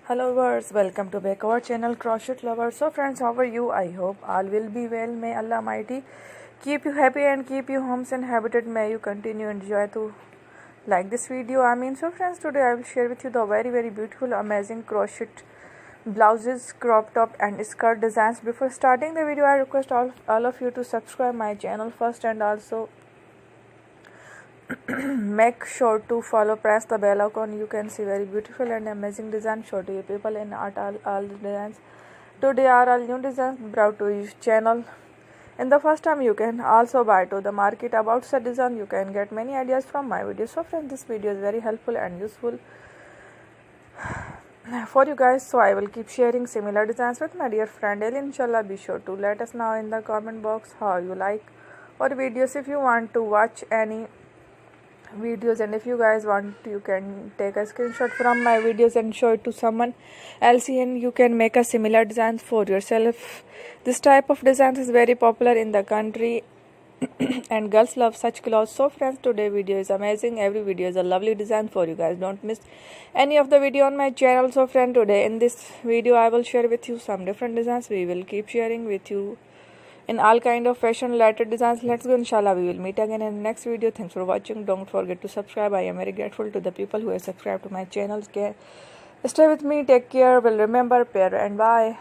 Hello viewers, welcome to back our channel Crochet Lovers. So friends, how are you? I hope all will be well. May Allah Almighty keep you happy and keep you homes and habitat. May you continue enjoy to like this video. So friends, today I will share with you the very beautiful amazing crochet blouses, crop top and skirt designs. Before starting the video, I request all of you to subscribe my channel first and also make sure to follow, press the bell icon. You can see very beautiful and amazing design show to you people in art. All the designs today are all new designs brought to your channel in the first time. You can also buy to the market about such design. You can get many ideas from my videos. So friends, this video is very helpful and useful for you guys, so I will keep sharing similar designs with my dear friend Ali. Inshallah, be sure to let us know in the comment box how you like our videos. If you want to watch any videos and if you guys want, you can take a screenshot from my videos and show it to someone else, and you can make a similar designs for yourself. This type of designs is very popular in the country and girls love such clothes. So friends, today video is amazing. Every video is a lovely design for you guys. Don't miss any of the video on my channel. So friend, today in this video I will share with you some different designs. We will keep sharing with you in all kind of fashion related designs. Let's go. Inshallah, we will meet again in the next video. Thanks for watching. Don't forget to subscribe. I am very grateful to the people who have subscribed to my channel. Stay with me. Take care. Will remember, pair and bye.